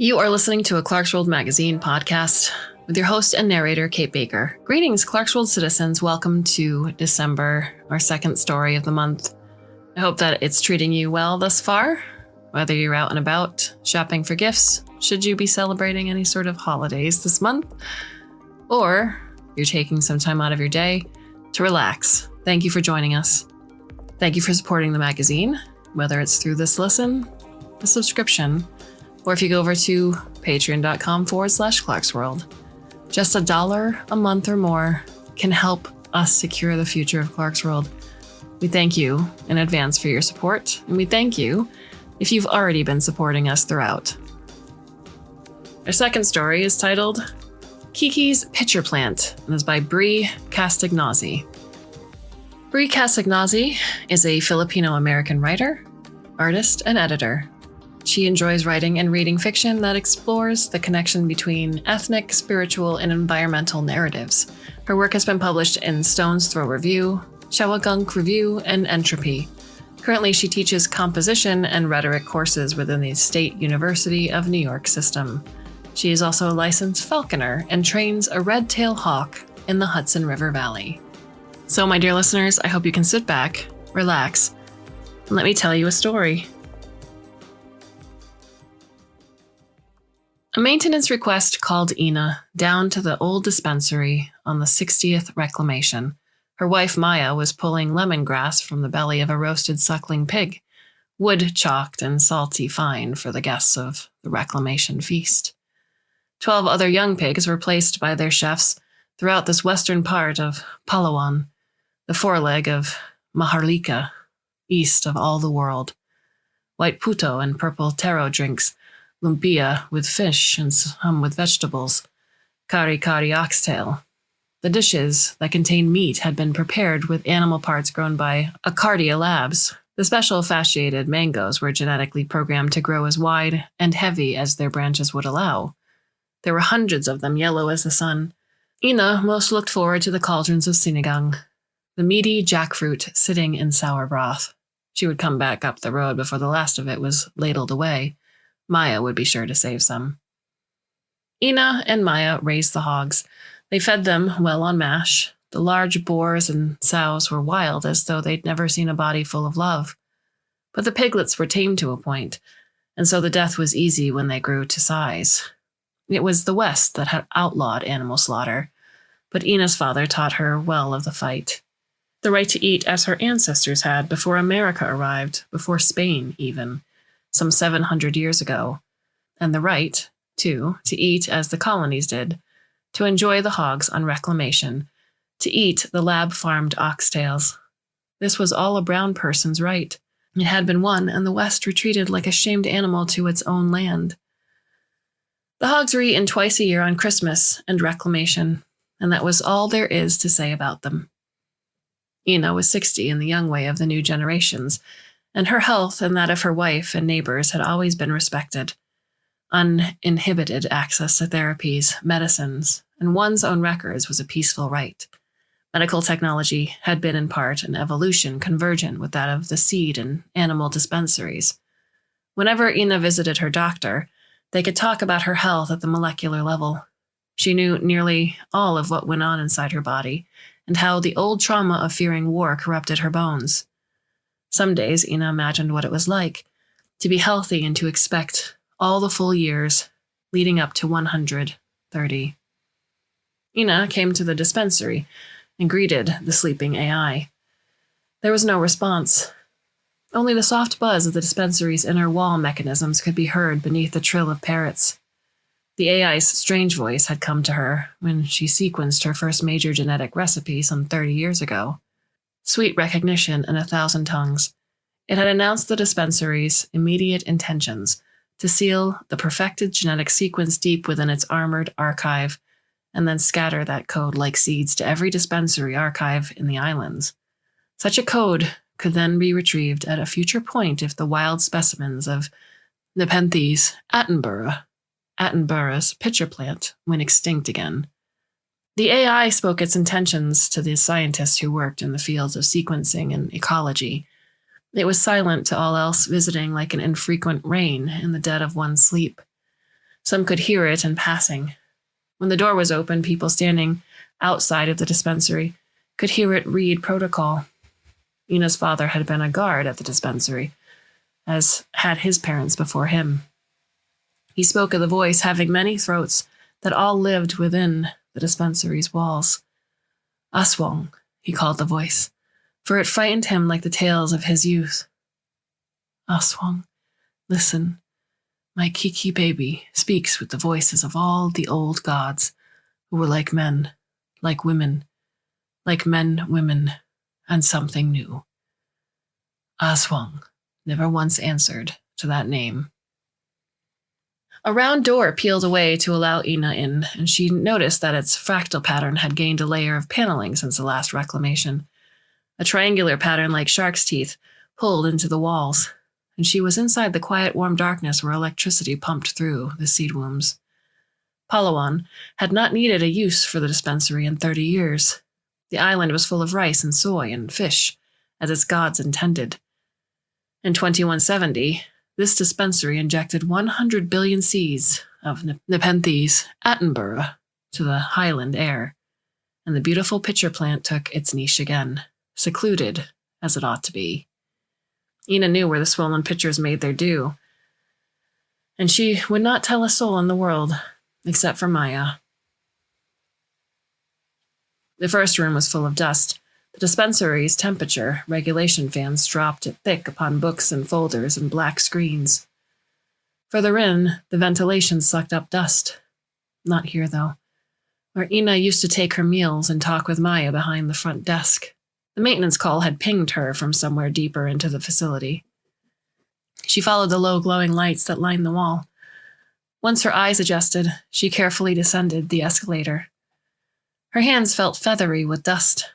You are listening to a Clarkesworld Magazine podcast with your host and narrator, Kate Baker. Greetings, Clarkesworld citizens. Welcome to December, our second story of the month. I hope that it's treating you well thus far, whether you're out and about, shopping for gifts, should you be celebrating any sort of holidays this month, or you're taking some time out of your day to relax. Thank you for joining us. Thank you for supporting the magazine, whether it's through this listen, a subscription, or if you go over to patreon.com/Clarkesworld. Just $1 a month or more can help us secure the future of Clarkesworld. We thank you in advance for your support, and we thank you if you've already been supporting us throughout. Our second story is titled Keiki's Pitcher Plant and is by Bri Castagnozzi. Bri Castagnozzi is a Filipino-American writer, artist, and editor. She enjoys writing and reading fiction that explores the connection between ethnic, spiritual, and environmental narratives. Her work has been published in Stone's Throw Review, Shawagunk Review, and Entropy. Currently, she teaches composition and rhetoric courses within the State University of New York system. She is also a licensed falconer and trains a red-tailed hawk in the Hudson River Valley. So, my dear listeners, I hope you can sit back, relax, and let me tell you a story. A maintenance request called Ina down to the old dispensary on the 60th reclamation. Her wife Maya was pulling lemongrass from the belly of a roasted suckling pig, wood chalked and salty fine for the guests of the reclamation feast. 12 other young pigs were placed by their chefs throughout this western part of Palawan, the foreleg of Maharlika, east of all the world. White puto and purple taro drinks, lumpia with fish and some with vegetables, kari-kari oxtail. The dishes that contained meat had been prepared with animal parts grown by Acardia Labs. The special fasciated mangoes were genetically programmed to grow as wide and heavy as their branches would allow. There were hundreds of them, yellow as the sun. Ina most looked forward to the cauldrons of sinigang, the meaty jackfruit sitting in sour broth. She would come back up the road before the last of it was ladled away. Maya would be sure to save some. Ina and Maya raised the hogs. They fed them well on mash. The large boars and sows were wild, as though they'd never seen a body full of love. But the piglets were tamed to a point, and so the death was easy when they grew to size. It was the West that had outlawed animal slaughter, but Ina's father taught her well of the fight. The right to eat as her ancestors had before America arrived, before Spain even, some 700 years ago, and the right, too, to eat as the colonies did, to enjoy the hogs on reclamation, to eat the lab-farmed oxtails. This was all a brown person's right. It had been won, and the West retreated like a shamed animal to its own land. The hogs were eaten twice a year on Christmas and reclamation, and that was all there is to say about them. Ina was 60 in the young way of the new generations, and her health and that of her wife and neighbors had always been respected. Uninhibited access to therapies, medicines, and one's own records was a peaceful right. Medical technology had been in part an evolution convergent with that of the seed and animal dispensaries. Whenever Ina visited her doctor, they could talk about her health at the molecular level. She knew nearly all of what went on inside her body, and how the old trauma of fearing war corrupted her bones. Some days Ina imagined what it was like to be healthy and to expect all the full years leading up to 130. Ina came to the dispensary and greeted the sleeping AI. There was no response. Only the soft buzz of the dispensary's inner wall mechanisms could be heard beneath the trill of parrots. The AI's strange voice had come to her when she sequenced her first major genetic recipe some 30 years ago. Sweet recognition in 1,000 tongues. It had announced the dispensary's immediate intentions to seal the perfected genetic sequence deep within its armored archive, and then scatter that code like seeds to every dispensary archive in the islands. Such a code could then be retrieved at a future point if the wild specimens of Nepenthes Attenborough's pitcher plant went extinct again. The AI spoke its intentions to the scientists who worked in the fields of sequencing and ecology. It was silent to all else, visiting like an infrequent rain in the dead of one's sleep. Some could hear it in passing. When the door was open, people standing outside of the dispensary could hear it read protocol. Ina's father had been a guard at the dispensary, as had his parents before him. He spoke of the voice having many throats that all lived within the dispensary's walls. Aswang, he called the voice, for it frightened him like the tales of his youth. Aswang, listen. My Keiki baby speaks with the voices of all the old gods who were like men, like women, like men, women, and something new. Aswang never once answered to that name. A round door peeled away to allow Ina in, and she noticed that its fractal pattern had gained a layer of paneling since the last reclamation. A triangular pattern like shark's teeth pulled into the walls, and she was inside the quiet, warm darkness where electricity pumped through the seed wombs. Palawan had not needed a use for the dispensary in 30 years. The island was full of rice and soy and fish, as its gods intended. In 2170, this dispensary injected 100 billion seeds of Nepenthes attenborough to the highland air, and the beautiful pitcher plant took its niche again, secluded as it ought to be. Ina knew where the swollen pitchers made their due, and she would not tell a soul in the world, except for Maya. The first room was full of dust. The dispensary's temperature regulation fans dropped it thick upon books and folders and black screens. Further in, the ventilation sucked up dust. Not here, though, where Ina used to take her meals and talk with Maya behind the front desk. The maintenance call had pinged her from somewhere deeper into the facility. She followed the low glowing lights that lined the wall. Once her eyes adjusted, she carefully descended the escalator. Her hands felt feathery with dust.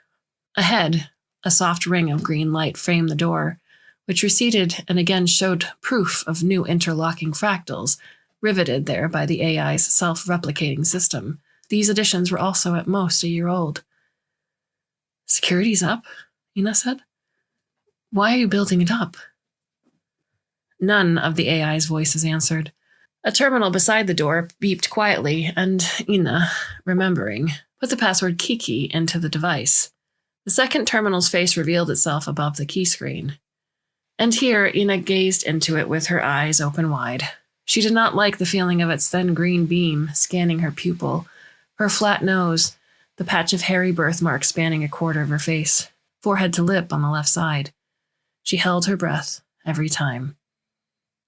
Ahead, a soft ring of green light framed the door, which receded and again showed proof of new interlocking fractals, riveted there by the AI's self-replicating system. These additions were also at most a year old. Security's up, Ina said. Why are you building it up? None of the AI's voices answered. A terminal beside the door beeped quietly, and Ina, remembering, put the password Keiki into the device. The second terminal's face revealed itself above the key screen. And here, Ina gazed into it with her eyes open wide. She did not like the feeling of its thin green beam scanning her pupil, her flat nose, the patch of hairy birthmark spanning a quarter of her face, forehead to lip on the left side. She held her breath every time.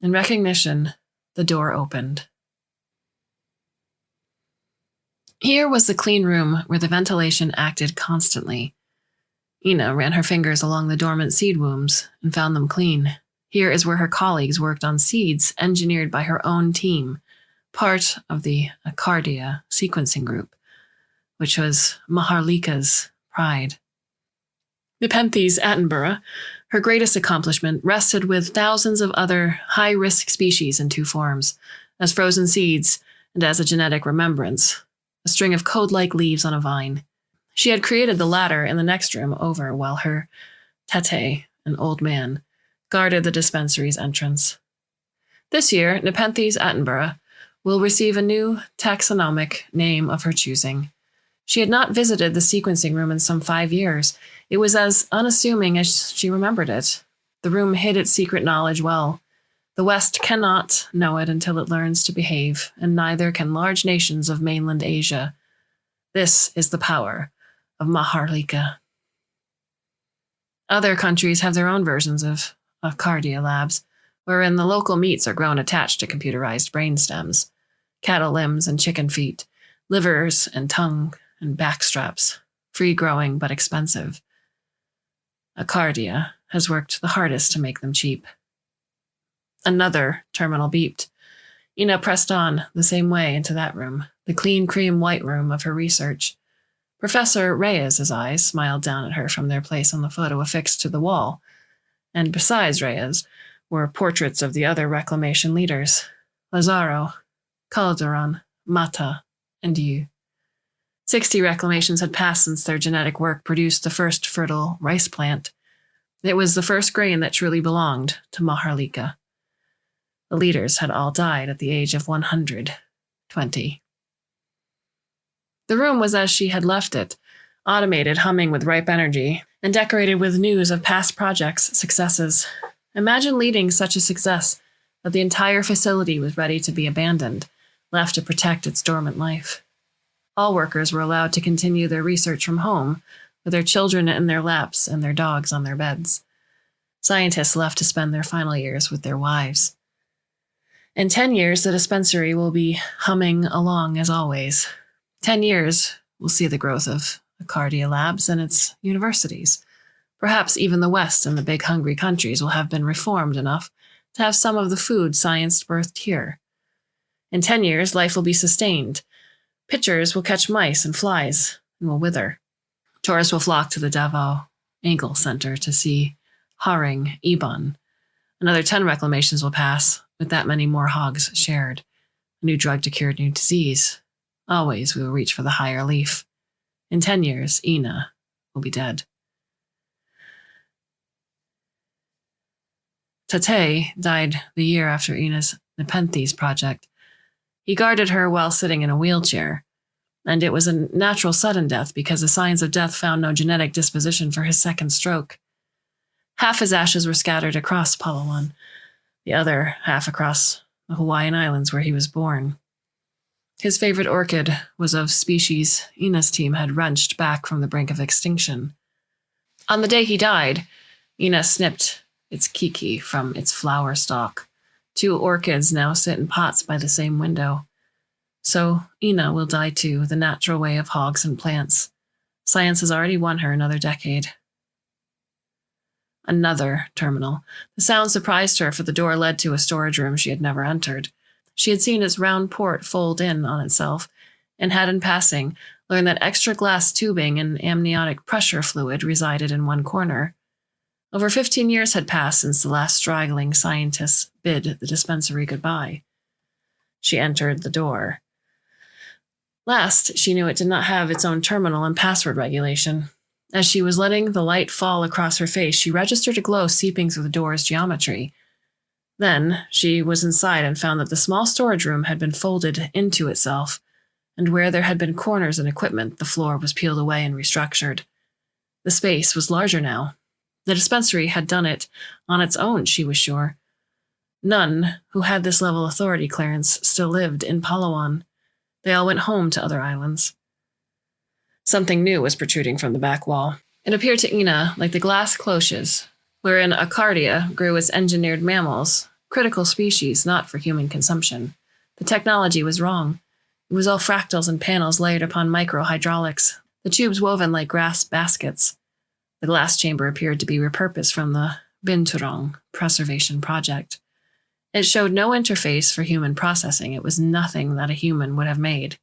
In recognition, the door opened. Here was the clean room where the ventilation acted constantly. Ina ran her fingers along the dormant seed wombs and found them clean. Here is where her colleagues worked on seeds engineered by her own team, part of the Acardia sequencing group, which was Maharlika's pride. Nepenthes attenborough, her greatest accomplishment, rested with thousands of other high-risk species in two forms, as frozen seeds and as a genetic remembrance, a string of code-like leaves on a vine. She had created the latter in the next room over while her tate, an old man, guarded the dispensary's entrance. This year, Nepenthes attenborough will receive a new taxonomic name of her choosing. She had not visited the sequencing room in some 5 years. It was as unassuming as she remembered it. The room hid its secret knowledge well. The West cannot know it until it learns to behave, and neither can large nations of mainland Asia. This is the power of Maharlika. Other countries have their own versions of Cardia labs, wherein the local meats are grown attached to computerized brain stems, cattle limbs and chicken feet, livers and tongue and back straps, free-growing but expensive. Acardia has worked the hardest to make them cheap. Another terminal beeped. Ina pressed on the same way into that room, the clean cream white room of her research. Professor Reyes's eyes smiled down at her from their place on the photo affixed to the wall, and besides Reyes were portraits of the other reclamation leaders, Lazaro, Calderon, Mata, and you. 60 reclamations had passed since their genetic work produced the first fertile rice plant. It was the first grain that truly belonged to Maharlika. The leaders had all died at the age of 100, 20. The room was as she had left it, automated, humming with ripe energy, and decorated with news of past projects' successes. Imagine leading such a success that the entire facility was ready to be abandoned, left to protect its dormant life. All workers were allowed to continue their research from home, with their children in their laps and their dogs on their beds. Scientists left to spend their final years with their wives. In 10 years, the dispensary will be humming along as always. 10 years will see the growth of Cardia Labs and its universities. Perhaps even the West and the big hungry countries will have been reformed enough to have some of the food science birthed here. In 10 years, life will be sustained. Pitchers will catch mice and flies and will wither. Tourists will flock to the Davao Engel Center to see Haring Ibon. Another 10 reclamations will pass, with that many more hogs shared. A new drug to cure a new disease. Always we will reach for the higher leaf. In 10 years, Ina will be dead. Tate died the year after Ina's Nepenthes project. He guarded her while sitting in a wheelchair, and it was a natural sudden death because the signs of death found no genetic disposition for his second stroke. Half his ashes were scattered across Palawan, the other half across the Hawaiian Islands where he was born. His favorite orchid was of species Ina's team had wrenched back from the brink of extinction. On the day he died, Ina snipped its Keiki from its flower stalk. 2 orchids now sit in pots by the same window. So Ina will die too, the natural way of hogs and plants. Science has already won her another decade. Another terminal. The sound surprised her, for the door led to a storage room she had never entered. She had seen its round port fold in on itself, and had in passing learned that extra glass tubing and amniotic pressure fluid resided in one corner. Over 15 years had passed since the last straggling scientists bid the dispensary goodbye. She entered the door. Last, she knew it did not have its own terminal and password regulation. As she was letting the light fall across her face, she registered a glow seeping through the door's geometry. Then she was inside and found that the small storage room had been folded into itself, and where there had been corners and equipment, the floor was peeled away and restructured. The space was larger now. The dispensary had done it on its own, she was sure. None who had this level authority clearance still lived in Palawan. They all went home to other islands. Something new was protruding from the back wall. It appeared to Ina like the glass cloches, wherein Acardia grew its engineered mammals, critical species not for human consumption. The technology was wrong. It was all fractals and panels layered upon micro-hydraulics, the tubes woven like grass baskets. The glass chamber appeared to be repurposed from the Binturong Preservation Project. It showed no interface for human processing. It was nothing that a human would have made.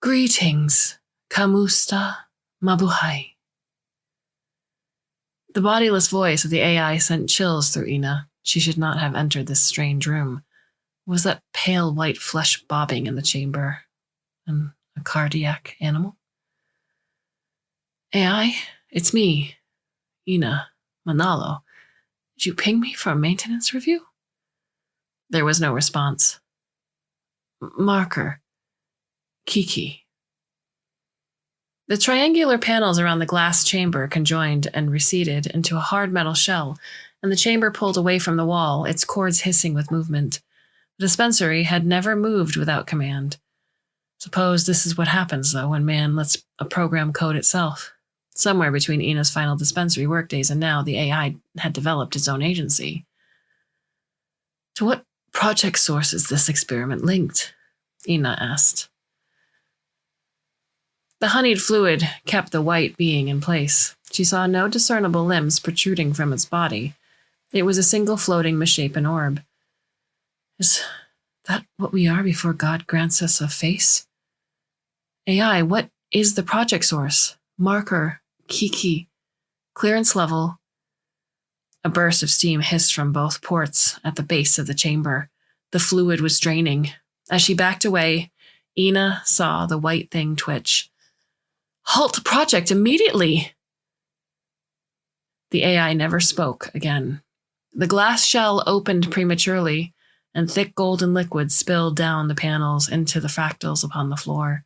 Greetings, Kamusta Mabuhay. The bodiless voice of the AI sent chills through Ina. She should not have entered this strange room. Was that pale white flesh bobbing in the chamber a cardiac animal? AI, it's me, Ina Manalo. Did you ping me for a maintenance review? There was no response. Marker. Keiki. The triangular panels around the glass chamber conjoined and receded into a hard metal shell, and the chamber pulled away from the wall, its cords hissing with movement. The dispensary had never moved without command. Suppose this is what happens, though, when man lets a program code itself. Somewhere between Ina's final dispensary workdays and now, the AI had developed its own agency. To what project source is this experiment linked? Ina asked. The honeyed fluid kept the white being in place. She saw no discernible limbs protruding from its body. It was a single floating misshapen orb. Is that what we are before God grants us a face? AI, what is the project source? Marker, Keiki, clearance level. A burst of steam hissed from both ports at the base of the chamber. The fluid was draining. As she backed away, Ina saw the white thing twitch. Halt the project immediately! The AI never spoke again. The glass shell opened prematurely, and thick golden liquid spilled down the panels into the fractals upon the floor.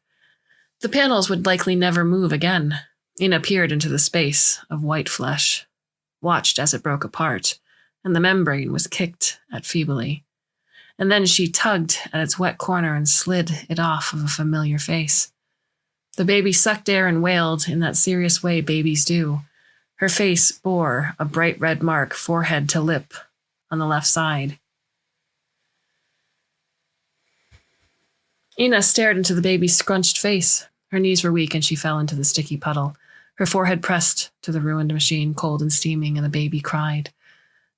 The panels would likely never move again. Ina peered into the space of white flesh, watched as it broke apart, and the membrane was kicked at feebly. And then she tugged at its wet corner and slid it off of a familiar face. The baby sucked air and wailed in that serious way babies do. Her face bore a bright red mark, forehead to lip, on the left side. Ina stared into the baby's scrunched face. Her knees were weak and she fell into the sticky puddle. Her forehead pressed to the ruined machine, cold and steaming, and the baby cried.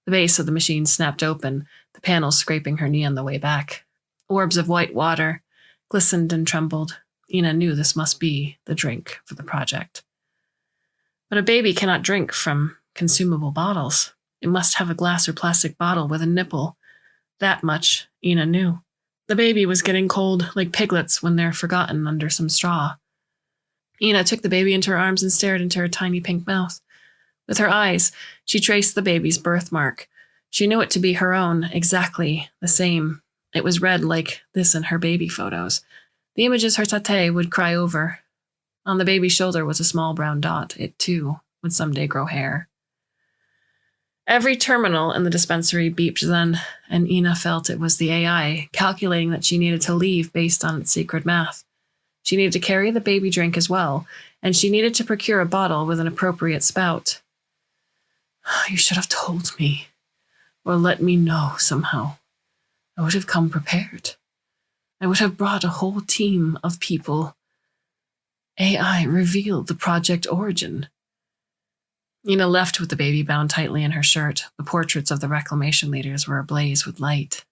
The base of the machine snapped open, the panels scraping her knee on the way back. Orbs of white water glistened and trembled. Ina knew this must be the drink for the project. But a baby cannot drink from consumable bottles. It must have a glass or plastic bottle with a nipple. That much Ina knew. The baby was getting cold like piglets when they're forgotten under some straw. Ina took the baby into her arms and stared into her tiny pink mouth. With her eyes, she traced the baby's birthmark. She knew it to be her own, exactly the same. It was red like this in her baby photos. The images her tate would cry over. On the baby's shoulder was a small brown dot. It, too, would someday grow hair. Every terminal in the dispensary beeped then, and Ina felt it was the AI calculating that she needed to leave based on its secret math. She needed to carry the baby drink as well, and she needed to procure a bottle with an appropriate spout. You should have told me, or let me know somehow. I would have come prepared. I would have brought a whole team of people. AI revealed the project origin. Ina left with the baby bound tightly in her shirt. The portraits of the reclamation leaders were ablaze with light.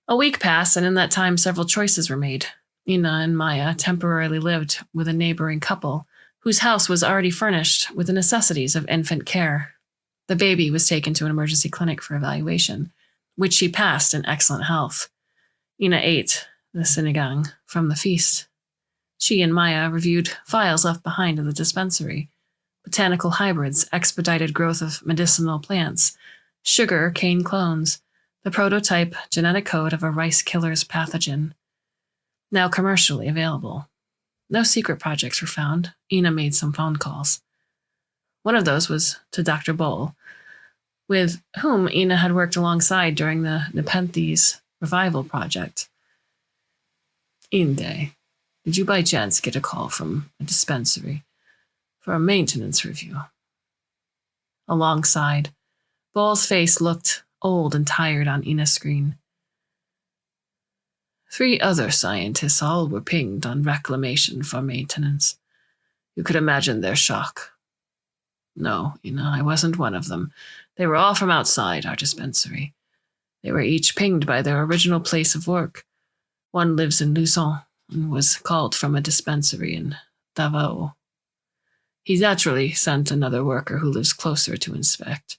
A week passed, and in that time several choices were made. Ina and Maya temporarily lived with a neighboring couple whose house was already furnished with the necessities of infant care. The baby was taken to an emergency clinic for evaluation, which she passed in excellent health. Ina ate the sinigang from the feast. She and Maya reviewed files left behind in the dispensary. Botanical hybrids, expedited growth of medicinal plants, sugar cane clones, the prototype genetic code of a rice killer's pathogen, now commercially available. No secret projects were found. Ina made some phone calls. One of those was to Dr. Boll, with whom Ina had worked alongside during the Nepenthes revival project. Inde, did you by chance get a call from a dispensary for a maintenance review? Alongside, Boll's face looked old and tired on Ina's screen. 3 other scientists all were pinged on reclamation for maintenance. You could imagine their shock. No, Ina, I wasn't one of them. They were all from outside our dispensary. They were each pinged by their original place of work. One lives in Luzon and was called from a dispensary in Davao. He naturally sent another worker who lives closer to inspect.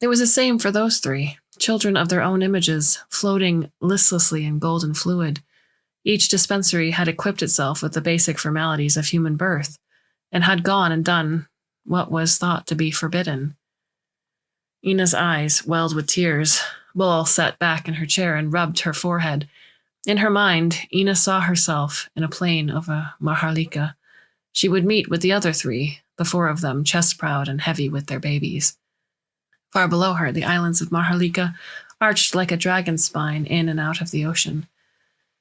It was the same for those 3, children of their own images, floating listlessly in golden fluid. Each dispensary had equipped itself with the basic formalities of human birth, and had gone and done what was thought to be forbidden. Ina's eyes welled with tears. Boll sat back in her chair and rubbed her forehead. In her mind, Ina saw herself in a plane over Maharlika. She would meet with the other 3, the 4 of them, chest-proud and heavy with their babies. Far below her, the islands of Maharlika arched like a dragon's spine in and out of the ocean.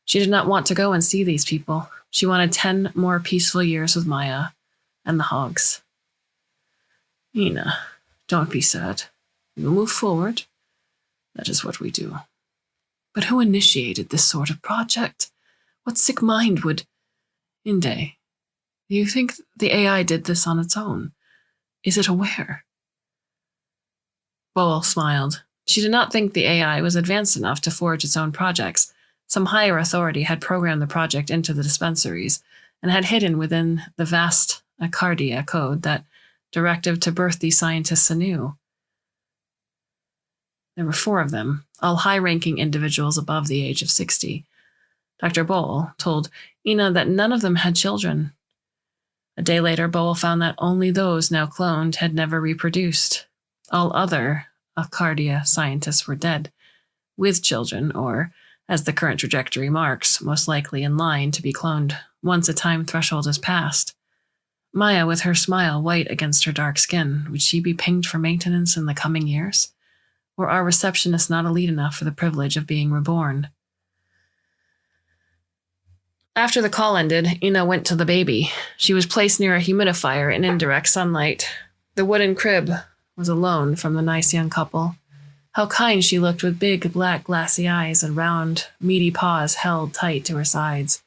She did not want to go and see these people. She wanted 10 more peaceful years with Maya and the hogs. Ina, don't be sad. We will move forward. That is what we do. But who initiated this sort of project? What sick mind would... Inde, do you think the AI did this on its own? Is it aware? Boll smiled. She did not think the AI was advanced enough to forge its own projects. Some higher authority had programmed the project into the dispensaries and had hidden within the vast Accardia code that directive to birth these scientists anew. There were 4 of them, all high-ranking individuals above the age of 60. Dr. Boll told Ina that none of them had children. A day later, Boll found that only those now cloned had never reproduced. All other Arcadia scientists were dead, with children, or, as the current trajectory marks, most likely in line to be cloned once a time threshold is passed. Maya, with her smile white against her dark skin, would she be pinged for maintenance in the coming years? Or are receptionists not elite enough for the privilege of being reborn? After the call ended, Ina went to the baby. She was placed near a humidifier in indirect sunlight. The wooden crib was alone from the nice young couple. How kind she looked with big, black, glassy eyes and round, meaty paws held tight to her sides.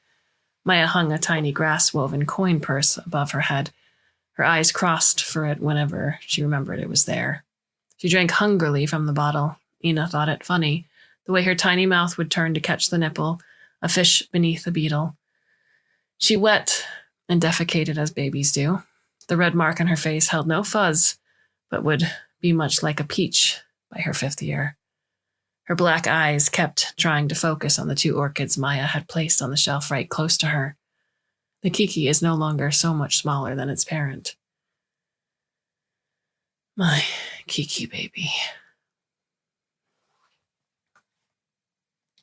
Maya hung a tiny grass-woven coin purse above her head. Her eyes crossed for it whenever she remembered it was there. She drank hungrily from the bottle. Ina thought it funny, the way her tiny mouth would turn to catch the nipple, a fish beneath a beetle. She wet and defecated as babies do. The red mark on her face held no fuzz, but would be much like a peach by her 5th year. Her black eyes kept trying to focus on the 2 orchids Maya had placed on the shelf right close to her. The Keiki is no longer so much smaller than its parent. My Keiki baby.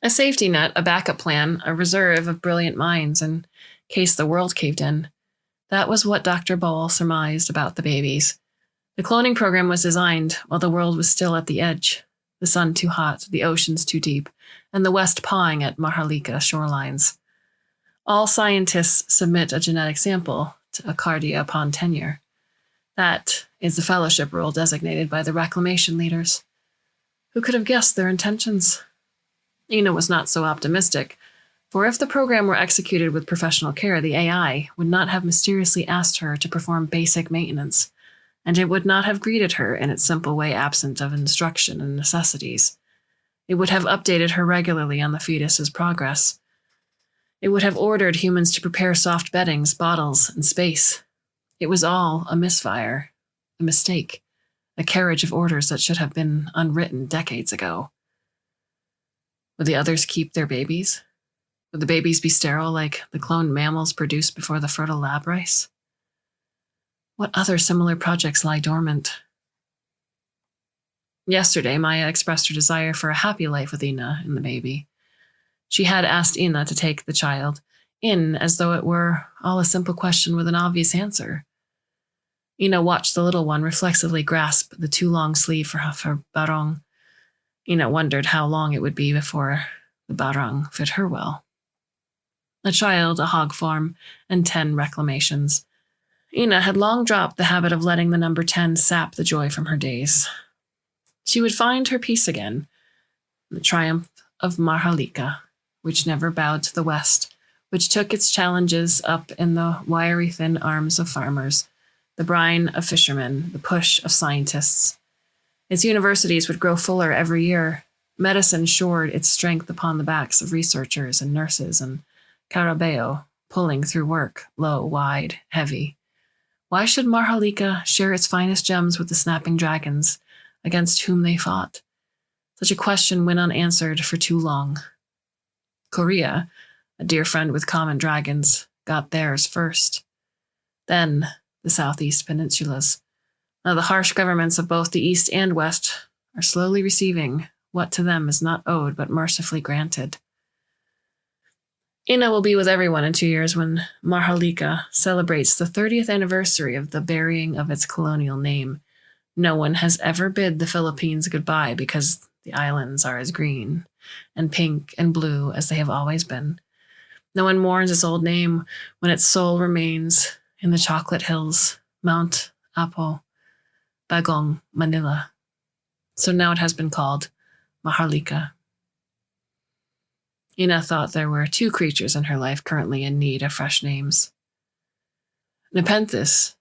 A safety net, a backup plan, a reserve of brilliant minds in case the world caved in. That was what Dr. Bowl surmised about the babies. The cloning program was designed while the world was still at the edge, the sun too hot, the oceans too deep, and the West pawing at Maharlika shorelines. All scientists submit a genetic sample to Arcadia upon tenure. That is the fellowship rule designated by the reclamation leaders. Who could have guessed their intentions? Ina was not so optimistic, for if the program were executed with professional care, the AI would not have mysteriously asked her to perform basic maintenance, and it would not have greeted her in its simple way absent of instruction and necessities. It would have updated her regularly on the fetus's progress. It would have ordered humans to prepare soft beddings, bottles, and space. It was all a misfire, a mistake, a carriage of orders that should have been unwritten decades ago. Would the others keep their babies? Would the babies be sterile like the cloned mammals produced before the fertile lab rice? What other similar projects lie dormant? Yesterday, Maya expressed her desire for a happy life with Ina and the baby. She had asked Ina to take the child in as though it were all a simple question with an obvious answer. Ina watched the little one reflexively grasp the too long sleeve for her barong. Ina wondered how long it would be before the barong fit her well. A child, a hog farm, and 10 reclamations. Ina had long dropped the habit of letting the number 10 sap the joy from her days. She would find her peace again, the triumph of Maharlika, which never bowed to the West, which took its challenges up in the wiry thin arms of farmers, the brine of fishermen, the push of scientists. Its universities would grow fuller every year. Medicine shored its strength upon the backs of researchers and nurses, and Carabeo, pulling through work, low, wide, heavy. Why should Maharlika share its finest gems with the snapping dragons against whom they fought? Such a question went unanswered for too long. Korea, a dear friend with common dragons, got theirs first. Then the Southeast Peninsulas. Now the harsh governments of both the East and West are slowly receiving what to them is not owed but mercifully granted. Ina will be with everyone in 2 years when Maharlika celebrates the 30th anniversary of the burying of its colonial name. No one has ever bid the Philippines goodbye because the islands are as green and pink and blue as they have always been. No one mourns its old name when its soul remains in the chocolate hills, Mount Apo, Bagong, Manila. So now it has been called Maharlika. Ina thought there were 2 creatures in her life currently in need of fresh names. Nepenthes,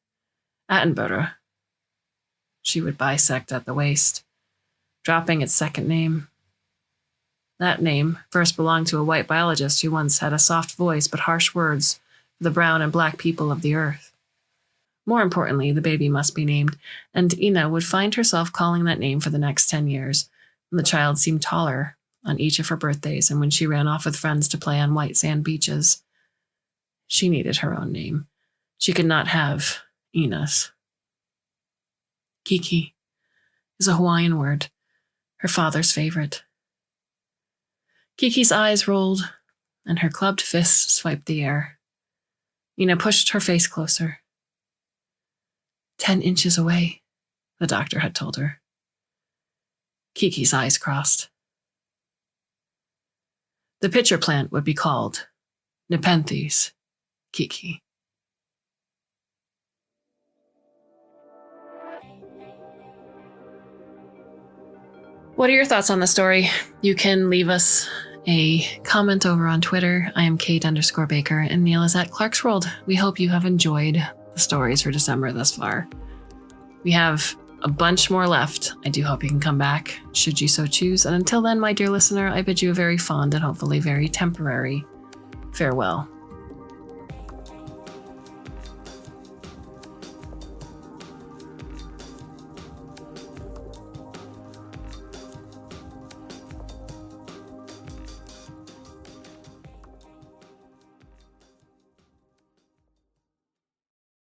Attenborough. She would bisect at the waist, dropping its second name. That name first belonged to a white biologist who once had a soft voice but harsh words for the brown and black people of the earth. More importantly, the baby must be named, and Ina would find herself calling that name for the next 10 years, when the child seemed taller on each of her birthdays and when she ran off with friends to play on white sand beaches. She needed her own name. She could not have Ina's. Keiki is a Hawaiian word. her father's favorite. Keiki's eyes rolled, and her clubbed fists swiped the air. Ina pushed her face closer. 10 inches away, the doctor had told her. Keiki's eyes crossed. The pitcher plant would be called Nepenthes Keiki. What are your thoughts on the story? You can leave us a comment over on Twitter. I am Kate_Baker, and Neil is at Clarkesworld. We hope you have enjoyed the stories for December thus far. We have a bunch more left. I do hope you can come back, should you so choose. And until then, my dear listener, I bid you a very fond and hopefully very temporary farewell.